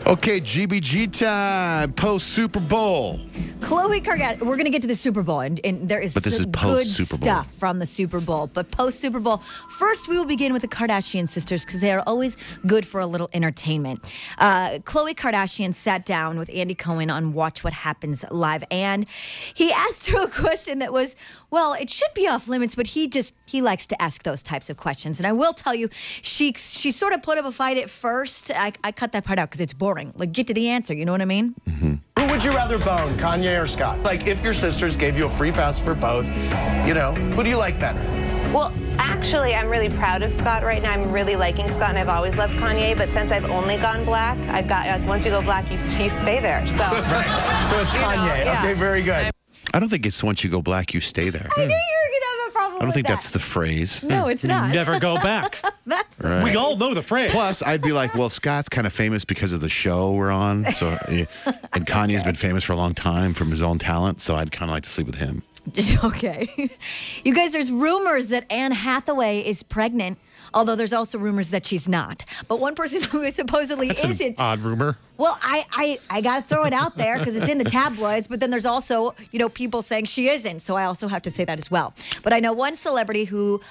Okay, GBG time, post-Super Bowl. Khloe Kardashian, we're going to get to the Super Bowl, and there is some good stuff from the Super Bowl. But post-Super Bowl, first we will begin with the Kardashian sisters because they are always good for a little entertainment. Khloe Kardashian sat down with Andy Cohen on Watch What Happens Live, and he asked her a question that was, well, it should be off limits, but he likes to ask those types of questions. And I will tell you, she sort of put up a fight at first. I cut that part out because it's boring. Like, get to the answer, you know what I mean? Mm-hmm. Who would you rather bone, Kanye or Scott? Like, if your sisters gave you a free pass for both, who do you like better? Well, actually, I'm really proud of Scott right now. I'm really liking Scott, and I've always loved Kanye. But since I've only gone black, I've got once you go black, you stay there. So right. So it's Kanye. Yeah. Okay, very good. I don't think it's once you go black, you stay there. I knew you were going to have a problem. I don't think that's the phrase. No, it's not. Never go back. That's the Right. We all know the phrase. Plus, I'd be like, well, Scott's kind of famous because of the show we're on. So, and Kanye's been famous for a long time from his own talent. So I'd kind of like to sleep with him. Okay. You guys, there's rumors that Anne Hathaway is pregnant, although there's also rumors that she's not. But one person who supposedly That's isn't. an odd rumor. Well, I got to throw it out there because it's in the tabloids, but then there's also, people saying she isn't. So I also have to say that as well. But I know one celebrity who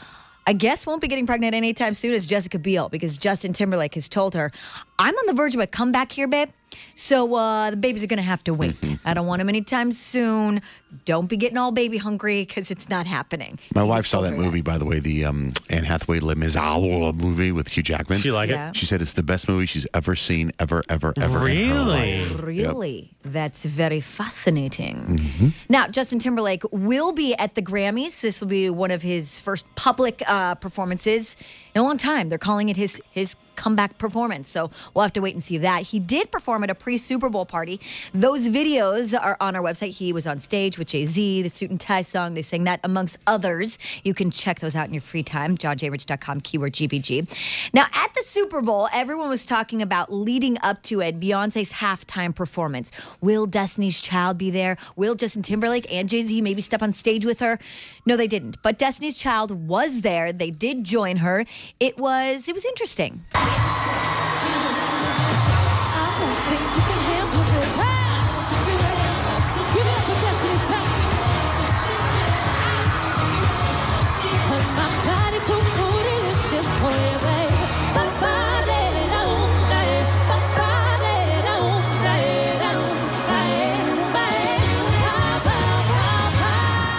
I guess won't be getting pregnant anytime soon is Jessica Biel, because Justin Timberlake has told her, I'm on the verge of a comeback here, babe. So the babies are going to have to wait. I don't want them anytime soon. Don't be getting all baby hungry because it's not happening. My wife saw that movie, by the way, the Anne Hathaway Les Miserables movie with Hugh Jackman. She liked it? She said it's the best movie she's ever seen, ever in her Really? life. Really? Yep. That's very fascinating. Mm-hmm. Now, Justin Timberlake will be at the Grammys. This will be one of his first public performances in a long time. They're calling it his comeback performance. So we'll have to wait and see that. He did perform at a pre-Super Bowl party. Those videos are on our website. He was on stage with Jay-Z, the Suit and Tie song. They sang that amongst others. You can check those out in your free time. JohnJRich.com, keyword GBG. Now, at the Super Bowl, everyone was talking about leading up to it, Beyonce's halftime performance. Will Destiny's Child be there? Will Justin Timberlake and Jay-Z maybe step on stage with her? No, they didn't. But Destiny's Child was there. They did join her. It was interesting.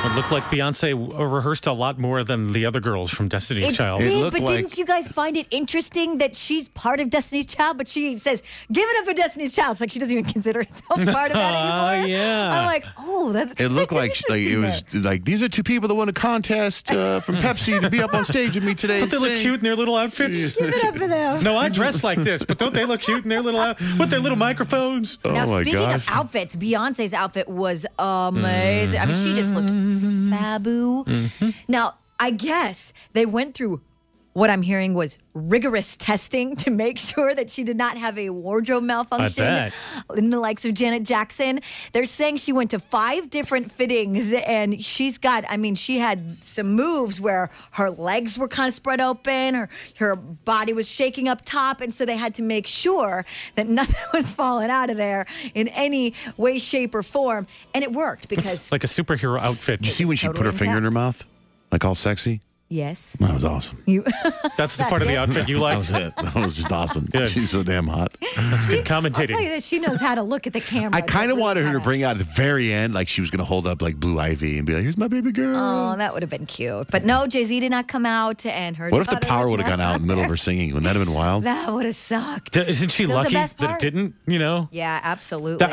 It looked like Beyonce rehearsed a lot more than the other girls from Destiny's Child. It did, but didn't you guys find it interesting that she's part of Destiny's Child, but she says, give it up for Destiny's Child. It's like she doesn't even consider herself part of that anymore. Yeah. I'm like, oh, that's It looked like it was like, these are two people that won a contest from Pepsi to be up on stage with me today. Don't they look cute in their little outfits? Give it up for them. No, I dress like this, but don't they look cute in their little with their little microphones? Now, my speaking gosh. of outfits, Beyonce's outfit was amazing. I mean, she just looked fabu. Now, I guess they went through what I'm hearing was rigorous testing to make sure that she did not have a wardrobe malfunction in the likes of Janet Jackson. They're saying she went to 5 different fittings, and she had some moves where her legs were kind of spread open, her body was shaking up top, and so they had to make sure that nothing was falling out of there in any way, shape, or form. And it worked because It's like a superhero outfit. Did you see when she put her finger in her mouth? Like all sexy? yes. That was awesome. That's the part of the outfit you That like. was it. That was just awesome. Good. She's so damn hot. That's good I'll tell commentating. you this, she knows how to look at the camera. I kind of Really wanted her to kinda- bring out at the very end, like she was going to hold up like Blue Ivy and be like, here's my baby girl. Oh, that would have been cute. But no, Jay-Z did not come out, and her What if the daughter power was would have gone not out in the middle of her singing? Wouldn't that have been wild? That would have sucked. Isn't she So it was the lucky best that it part. didn't? Yeah, absolutely.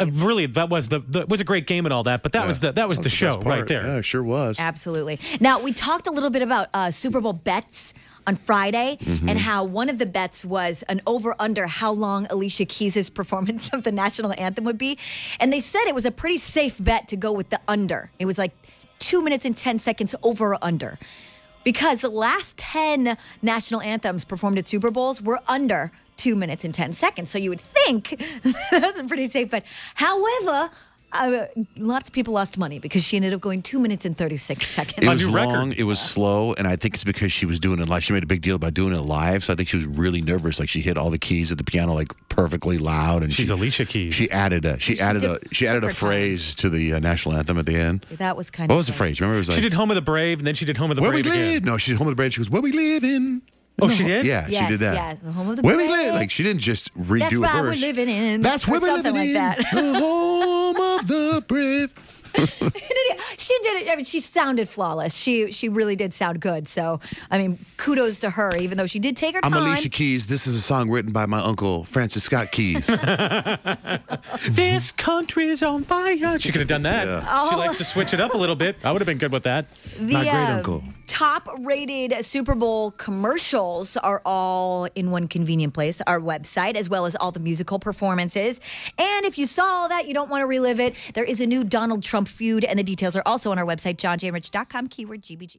That was was a great game and all that, but that was the best show part. right there. Yeah, it sure was. Absolutely. Now, we talked a little bit about Super Bowl bets on Friday and how one of the bets was an over-under how long Alicia Keys' performance of the national anthem would be. And they said it was a pretty safe bet to go with the under. It was like 2 minutes and 10 seconds over or under. Because the last 10 national anthems performed at Super Bowls were under 2 minutes and 10 seconds. So you would think that was a pretty safe bet. However, Lots of people lost money because she ended up going 2 minutes and 36 seconds. It was your record. long, it was slow, and I think it's because she was doing it live. She made a big deal about doing it live, so I think she was really nervous. Like she hit all the keys at the piano like perfectly loud, and She's Alicia Keys. She added a her phrase to the national anthem at the end. That was kind What of was the phrase? Remember, it was like She did Home of the Brave, and then she did Home of the Where We Brave again. Live. No, she did Home of the Brave. She goes, Where We Live in. Oh, she did? Yeah, Yes, she did that. yes, the Home of the Where We Brave. Live. Like she didn't just redo That's a why verse. we're living in. That's where or we're something living like in. that. The home of the brave. She did it. I mean, she sounded flawless. She really did sound good. So, I mean, kudos to her, even though she did take her time. I'm Alicia Keys. This is a song written by my uncle, Francis Scott Keys. This country's on fire. She could have done that. Yeah. She likes to switch it up a little bit. I would have been good with that. My great uncle. Top-rated Super Bowl commercials are all in one convenient place, our website, as well as all the musical performances. And if you saw all that, you don't want to relive it, there is a new Donald Trump feud, and the details are also on our website, johnjrich.com, keyword GBG.